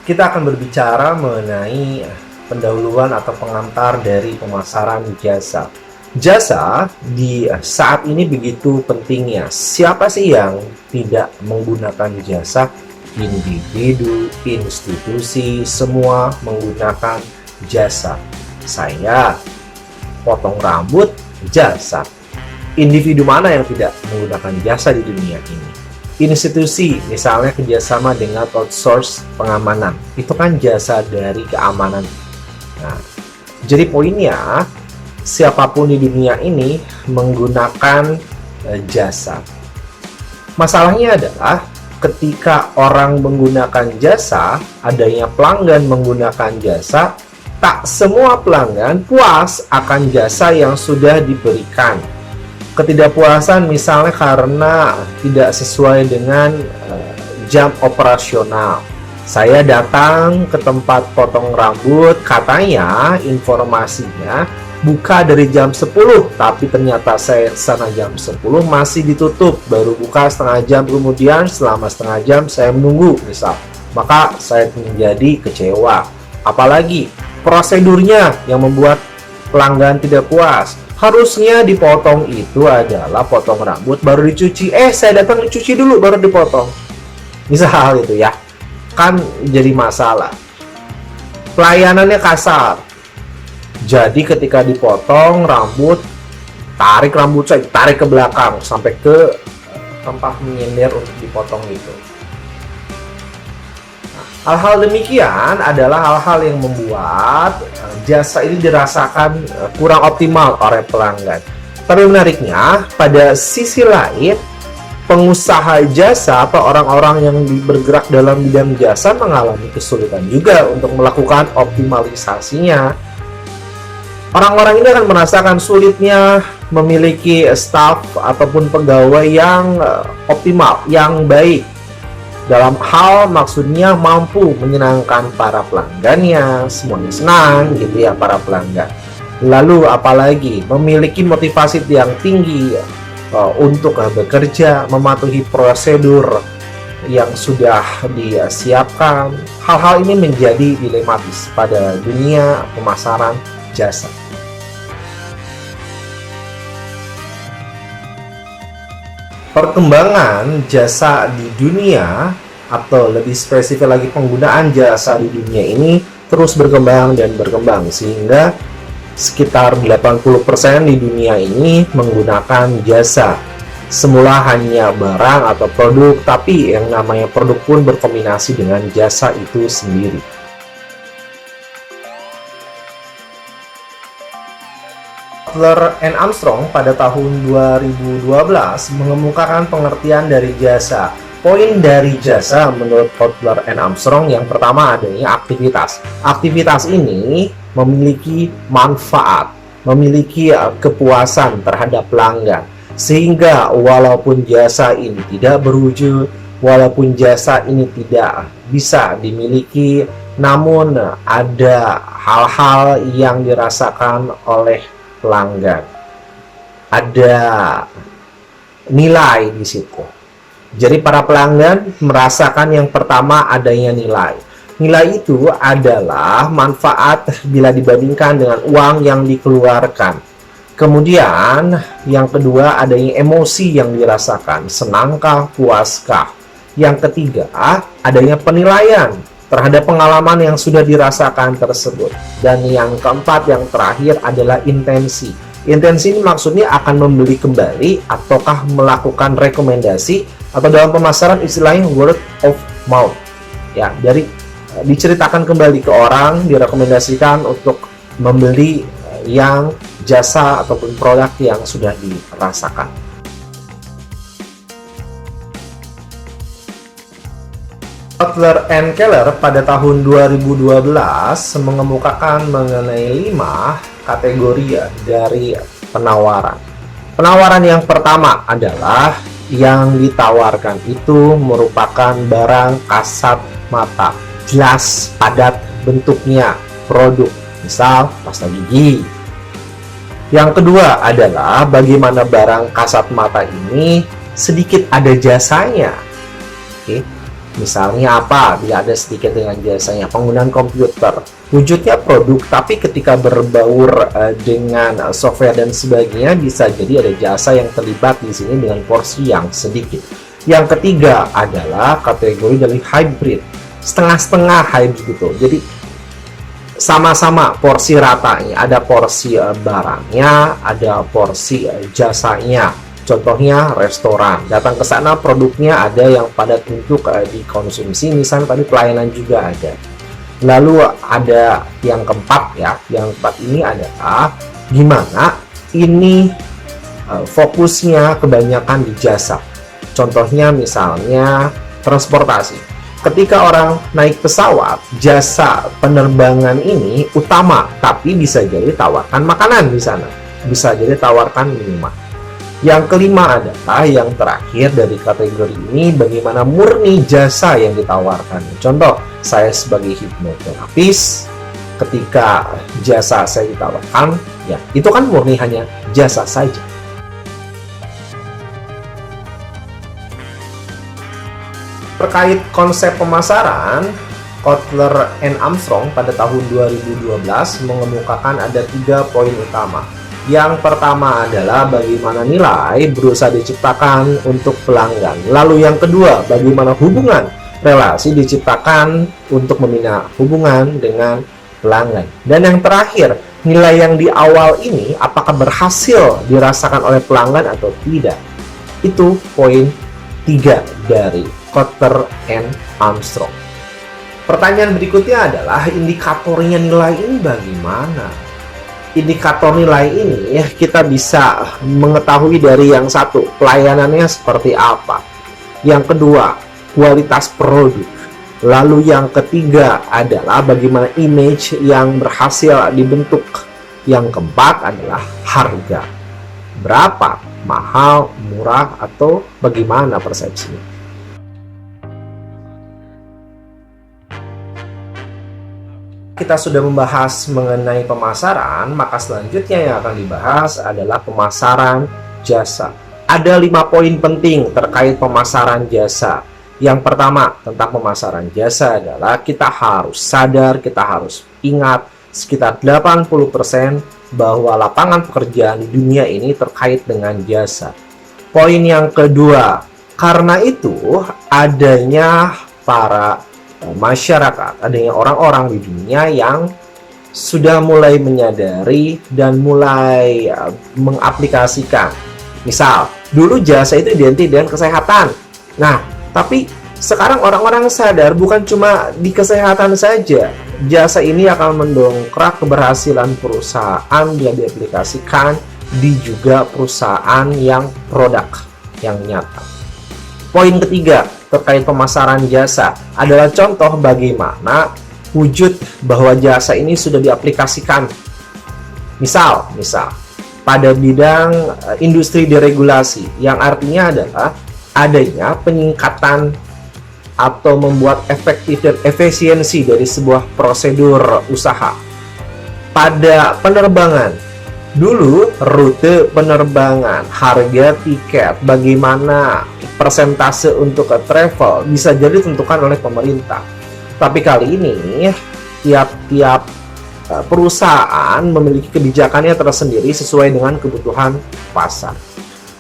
kita akan berbicara mengenai pendahuluan atau pengantar dari pemasaran jasa. Jasa di saat ini begitu pentingnya. Siapa sih yang tidak menggunakan jasa? Individu, institusi, semua menggunakan jasa. Saya potong rambut, jasa. Individu mana yang tidak menggunakan jasa di dunia ini? Institusi, misalnya kerjasama dengan outsource pengamanan, itu kan jasa dari keamanan. Nah, jadi poinnya, siapapun di dunia ini menggunakan jasa. Masalahnya adalah ketika orang menggunakan jasa, adanya pelanggan menggunakan jasa, tak semua pelanggan puas akan jasa yang sudah diberikan. Ketidakpuasan misalnya karena tidak sesuai dengan jam operasional. Saya datang ke tempat potong rambut, katanya informasinya buka dari jam 10, tapi ternyata saya sana jam 10 masih ditutup, baru buka setengah jam kemudian. Selama setengah jam saya menunggu misal, maka saya menjadi kecewa. Apalagi prosedurnya yang membuat pelanggan tidak puas. Harusnya dipotong itu adalah potong rambut baru dicuci. Saya datang dicuci dulu baru dipotong. Misal itu ya, kan jadi masalah. Pelayanannya kasar. Jadi ketika dipotong rambut, tarik rambut saya, tarik ke belakang sampai ke tempat menyender untuk dipotong itu. Hal-hal demikian adalah hal-hal yang membuat jasa ini dirasakan kurang optimal oleh pelanggan. Tapi menariknya, pada sisi lain, pengusaha jasa atau orang-orang yang bergerak dalam bidang jasa mengalami kesulitan juga untuk melakukan optimalisasinya. Orang-orang ini akan merasakan sulitnya memiliki staf ataupun pegawai yang optimal, yang baik. Dalam hal maksudnya mampu menyenangkan para pelanggannya, semuanya senang gitu ya para pelanggan. Lalu apalagi memiliki motivasi yang tinggi untuk bekerja, mematuhi prosedur yang sudah disiapkan. Hal-hal ini menjadi dilematis pada dunia pemasaran jasa. Perkembangan jasa di dunia, atau lebih spesifik lagi penggunaan jasa di dunia ini terus berkembang dan berkembang, sehingga sekitar 80% di dunia ini menggunakan jasa. Semula hanya barang atau produk, tapi yang namanya produk pun berkombinasi dengan jasa itu sendiri. Butler and Armstrong pada tahun 2012 mengemukakan pengertian dari jasa. Poin dari jasa menurut Butler and Armstrong yang pertama adanya aktivitas. Aktivitas ini memiliki manfaat, memiliki kepuasan terhadap pelanggan. Sehingga walaupun jasa ini tidak berwujud, walaupun jasa ini tidak bisa dimiliki, namun ada hal-hal yang dirasakan oleh pelanggan, ada nilai di situ. Jadi para pelanggan merasakan yang pertama adanya nilai. Nilai itu adalah manfaat bila dibandingkan dengan uang yang dikeluarkan. Kemudian yang kedua adanya emosi yang dirasakan, senangkah, puaskah. Yang ketiga adanya penilaian terhadap pengalaman yang sudah dirasakan tersebut. Dan yang keempat, yang terakhir adalah intensi. Intensi ini maksudnya akan membeli kembali ataukah melakukan rekomendasi, atau dalam pemasaran istilahnya word of mouth. Ya, dari diceritakan kembali ke orang, direkomendasikan untuk membeli yang jasa ataupun produk yang sudah dirasakan. Butler and Keller pada tahun 2012 mengemukakan mengenai 5 kategori dari penawaran. Penawaran yang pertama adalah yang ditawarkan itu merupakan barang kasat mata, jelas, padat bentuknya, produk, misal pasta gigi. Yang kedua adalah bagaimana barang kasat mata ini sedikit ada jasanya. Oke. Misalnya apa? Bila ada sedikit dengan jasanya, penggunaan komputer. Wujudnya produk, tapi ketika berbaur dengan software dan sebagainya, bisa jadi ada jasa yang terlibat di sini dengan porsi yang sedikit. Yang ketiga adalah kategori dari hybrid, setengah-setengah hybrid gitu. Jadi sama-sama porsi ratanya, ada porsi barangnya, ada porsi jasanya. Contohnya restoran, datang ke sana produknya ada yang padat untuk dikonsumsi, misalnya tadi pelayanan juga ada. Lalu ada yang keempat ya, yang keempat ini adalah gimana ini fokusnya kebanyakan di jasa. Contohnya misalnya transportasi. Ketika orang naik pesawat, jasa penerbangan ini utama, tapi bisa jadi tawarkan makanan di sana, bisa jadi tawarkan minuman. Yang kelima adalah yang terakhir dari kategori ini, bagaimana murni jasa yang ditawarkan. Contoh, saya sebagai hipnoterapis, ketika jasa saya ditawarkan, ya itu kan murni hanya jasa saja. Terkait konsep pemasaran, Kotler and Armstrong pada tahun 2012 mengemukakan ada 3 poin utama. Yang pertama adalah bagaimana nilai berusaha diciptakan untuk pelanggan. Lalu yang kedua, bagaimana hubungan relasi diciptakan untuk membina hubungan dengan pelanggan. Dan yang terakhir, nilai yang di awal ini apakah berhasil dirasakan oleh pelanggan atau tidak. Itu poin 3 dari Kotler and Armstrong. Pertanyaan berikutnya adalah indikatornya nilai ini bagaimana? Indikator nilai ini ya kita bisa mengetahui dari yang satu, pelayanannya seperti apa. Yang kedua, kualitas produk. Lalu yang ketiga adalah bagaimana image yang berhasil dibentuk. Yang keempat adalah harga. Berapa? Mahal, murah, atau bagaimana persepsinya? Kita sudah membahas mengenai pemasaran, maka selanjutnya yang akan dibahas adalah pemasaran jasa. Ada 5 poin penting terkait pemasaran jasa. Yang pertama tentang pemasaran jasa adalah kita harus sadar, kita harus ingat sekitar 80% bahwa lapangan pekerjaan di dunia ini terkait dengan jasa. Poin yang kedua, karena itu adanya para masyarakat, adanya orang-orang di dunia yang sudah mulai menyadari dan mulai mengaplikasikan. Misal, dulu jasa itu identik dengan kesehatan. Nah, tapi sekarang orang-orang sadar bukan cuma di kesehatan saja. Jasa ini akan mendongkrak keberhasilan perusahaan yang diaplikasikan di juga perusahaan yang produk yang nyata. Poin ketiga terkait pemasaran jasa adalah contoh bagaimana wujud bahwa jasa ini sudah diaplikasikan. Misal pada bidang industri deregulasi, yang artinya adalah adanya peningkatan atau membuat efektif dan efisiensi dari sebuah prosedur usaha. Pada penerbangan, dulu rute penerbangan, harga tiket, bagaimana persentase untuk travel bisa jadi ditentukan oleh pemerintah. Tapi kali ini tiap-tiap perusahaan memiliki kebijakannya tersendiri sesuai dengan kebutuhan pasar.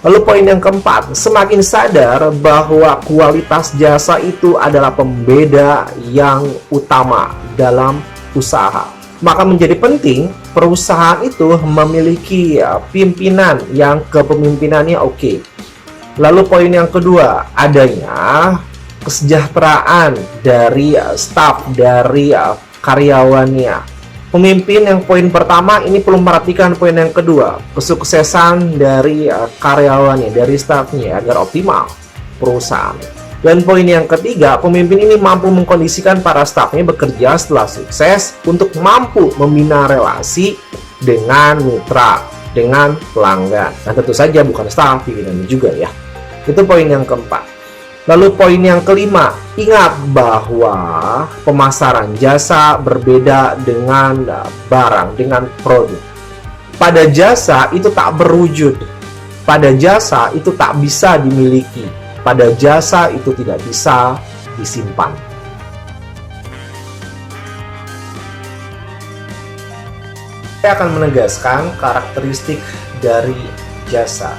Lalu poin yang keempat, semakin sadar bahwa kualitas jasa itu adalah pembeda yang utama dalam usaha. Maka menjadi penting perusahaan itu memiliki pimpinan yang kepemimpinannya oke. Lalu poin yang kedua, adanya kesejahteraan dari staf, dari karyawannya. Pemimpin yang poin pertama ini perlu memperhatikan poin yang kedua, kesuksesan dari karyawannya, dari stafnya agar optimal perusahaan. Dan poin yang ketiga, pemimpin ini mampu mengkondisikan para stafnya bekerja setelah sukses untuk mampu membina relasi dengan mitra, dengan pelanggan. Dan tentu saja bukan staf, pimpinannya juga ya. Itu poin yang keempat. Lalu poin yang kelima, ingat bahwa pemasaran jasa berbeda dengan barang, dengan produk. Pada jasa itu tak berwujud. Pada jasa itu tak bisa dimiliki. Pada jasa itu tidak bisa disimpan. Saya akan menegaskan karakteristik dari jasa.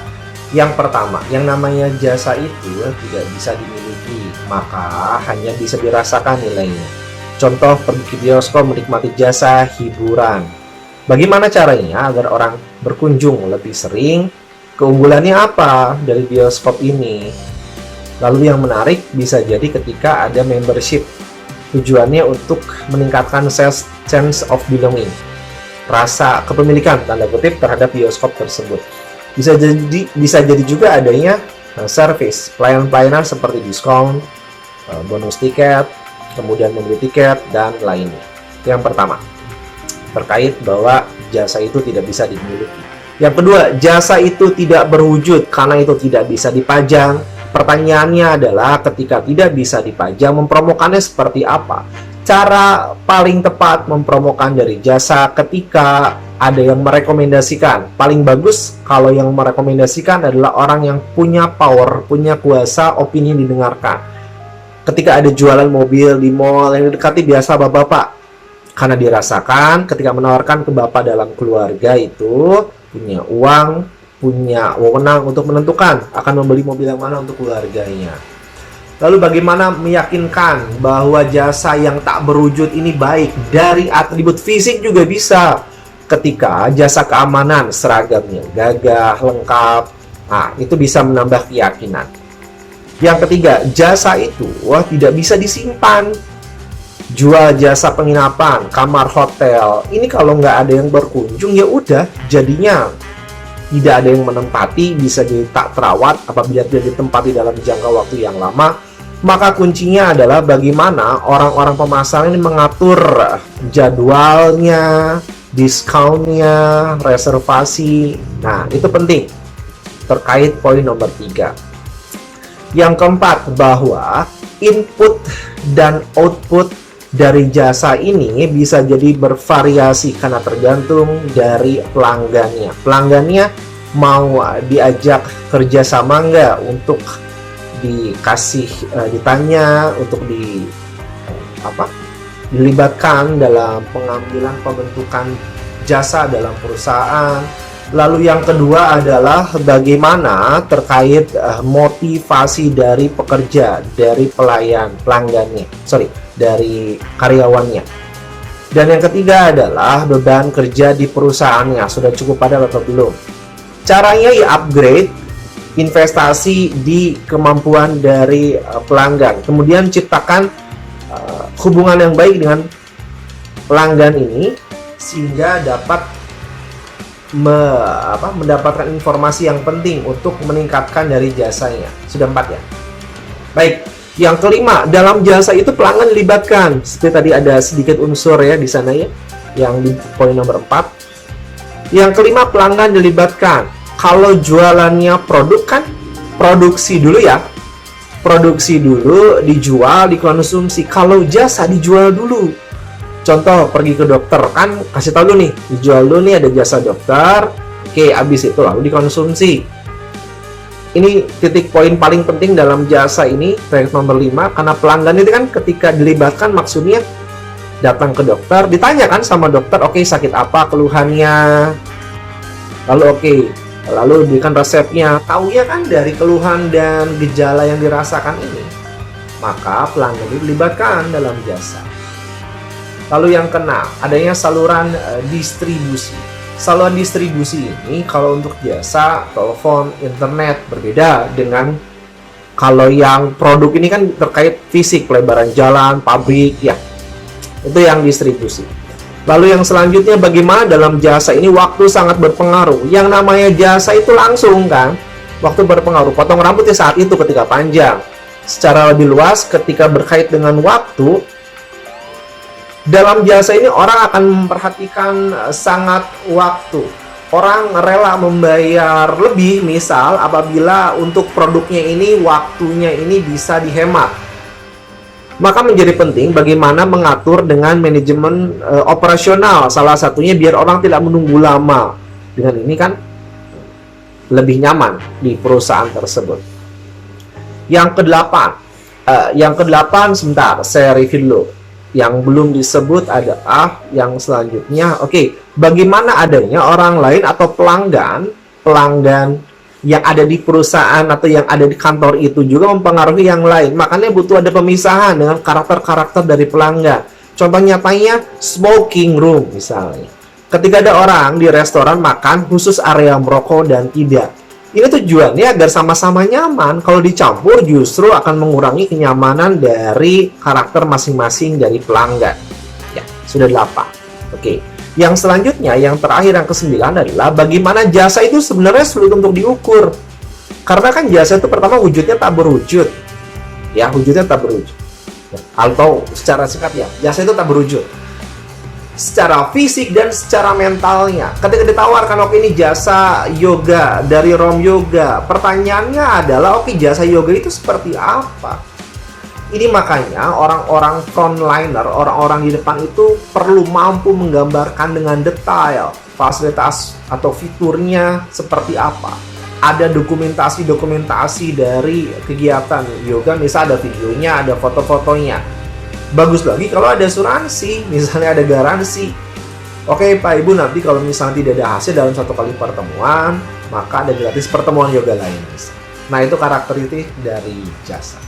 Yang pertama, yang namanya jasa itu tidak bisa dimiliki, maka hanya bisa dirasakan nilainya. Contoh, pergi ke bioskop menikmati jasa hiburan. Bagaimana caranya agar orang berkunjung lebih sering? Keunggulannya apa dari bioskop ini? Lalu yang menarik bisa jadi ketika ada membership. Tujuannya untuk meningkatkan sense of belonging, rasa kepemilikan tanda kutip terhadap bioskop tersebut. Bisa jadi juga adanya service, pelayanan-pelayanan seperti diskon, bonus tiket, kemudian membeli tiket, dan lainnya. Yang pertama, terkait bahwa jasa itu tidak bisa dimiliki. Yang kedua, jasa itu tidak berwujud karena itu tidak bisa dipajang. Pertanyaannya adalah ketika tidak bisa dipajang, mempromokannya seperti apa? Cara paling tepat mempromokan dari jasa ketika ada yang merekomendasikan. Paling bagus kalau yang merekomendasikan adalah orang yang punya power, punya kuasa, opini didengarkan. Ketika ada jualan mobil di mall yang didekati biasa bapak-bapak, karena dirasakan ketika menawarkan ke bapak dalam keluarga itu punya uang, punya wewenang untuk menentukan akan membeli mobil yang mana untuk keluarganya. Lalu bagaimana meyakinkan bahwa jasa yang tak berwujud ini baik? Dari atribut fisik juga bisa. Ketika jasa keamanan seragamnya gagah, lengkap, nah itu bisa menambah keyakinan. Yang ketiga, jasa itu tidak bisa disimpan. Jual jasa penginapan, kamar hotel, ini kalau nggak ada yang berkunjung ya udah jadinya tidak ada yang menempati, bisa jadi tak terawat apabila tidak ditempati dalam jangka waktu yang lama. Maka kuncinya adalah bagaimana orang-orang pemasaran ini mengatur jadwalnya, diskonnya, reservasi. Nah, itu penting terkait poin nomor 3. Yang keempat, bahwa input dan output dari jasa ini bisa jadi bervariasi karena tergantung dari pelanggannya. Pelanggannya mau diajak kerjasama nggak untuk ditanya untuk dilibatkan dalam pengambilan pembentukan jasa dalam perusahaan. Lalu yang kedua adalah bagaimana terkait motivasi dari pekerja, dari dari karyawannya. Dan yang ketiga adalah beban kerja di perusahaannya, sudah cukup padat atau belum. Caranya ya upgrade, investasi di kemampuan dari pelanggan, kemudian ciptakan hubungan yang baik dengan pelanggan ini sehingga dapat mendapatkan informasi yang penting untuk meningkatkan dari jasanya. Sudah 4 ya. Baik, yang kelima, dalam jasa itu pelanggan dilibatkan. Seperti tadi ada sedikit unsur ya di sana ya, yang di poin nomor 4. Yang kelima, pelanggan dilibatkan. Kalau jualannya produk kan produksi dulu ya. Produksi dulu, dijual, dikonsumsi. Kalau jasa dijual dulu. Contoh, pergi ke dokter kan kasih tahu dulu nih, dijual dulu nih ada jasa dokter. Oke, habis itu lalu dikonsumsi. Ini titik poin paling penting dalam jasa ini, poin nomor 5, karena pelanggan itu kan ketika dilibatkan maksudnya datang ke dokter, ditanyakan sama dokter, oke, sakit apa keluhannya. Lalu lalu diberikan resepnya. Tahu ya kan dari keluhan dan gejala yang dirasakan ini, maka pelanggan dilibatkan dalam jasa. Lalu yang keenam, adanya saluran distribusi. Saluran distribusi ini kalau untuk jasa, telepon, internet berbeda dengan kalau yang produk ini kan terkait fisik, pelebaran jalan, pabrik, ya. Itu yang distribusi. Lalu yang selanjutnya, bagaimana dalam jasa ini waktu sangat berpengaruh. Yang namanya jasa itu langsung kan, waktu berpengaruh. Potong rambutnya saat itu ketika panjang. Secara lebih luas ketika berkait dengan waktu, dalam jasa ini orang akan memperhatikan sangat waktu. Orang rela membayar lebih misal apabila untuk produknya ini waktunya ini bisa dihemat. Maka menjadi penting bagaimana mengatur dengan manajemen operasional. Salah satunya biar orang tidak menunggu lama. Dengan ini kan lebih nyaman di perusahaan tersebut. Yang kedelapan, Yang kedelapan, sebentar, saya review dulu. Yang belum disebut adalah yang selanjutnya. Oke, bagaimana adanya orang lain atau pelanggan yang ada di perusahaan atau yang ada di kantor itu juga mempengaruhi yang lain. Makanya butuh ada pemisahan dengan karakter-karakter dari pelanggan. Contoh nyatanya, smoking room misalnya. Ketika ada orang di restoran makan khusus area merokok dan tidak. Ini tujuannya agar sama-sama nyaman. Kalau dicampur justru akan mengurangi kenyamanan dari karakter masing-masing dari pelanggan. Ya, sudah 8. Oke. Yang selanjutnya, yang terakhir, yang ke-9 adalah bagaimana jasa itu sebenarnya sulit untuk diukur. Karena kan jasa itu pertama wujudnya tak berwujud. Ya, wujudnya tak berwujud. Ya, atau secara singkat ya, jasa itu tak berwujud. Secara fisik dan secara mentalnya. Ketika ditawarkan, oke ini jasa yoga dari Rom Yoga. Pertanyaannya adalah, oke jasa yoga itu seperti apa? Ini makanya orang-orang frontliner, orang-orang di depan itu perlu mampu menggambarkan dengan detail fasilitas atau fiturnya seperti apa. Ada dokumentasi dari kegiatan yoga, misalnya ada videonya, ada foto-fotonya. Bagus lagi kalau ada asuransi, misalnya ada garansi. Oke Pak Ibu, nanti kalau misalnya tidak ada hasil dalam 1 kali pertemuan, maka ada gratis pertemuan yoga lain. Nah itu karakteristik dari jasa.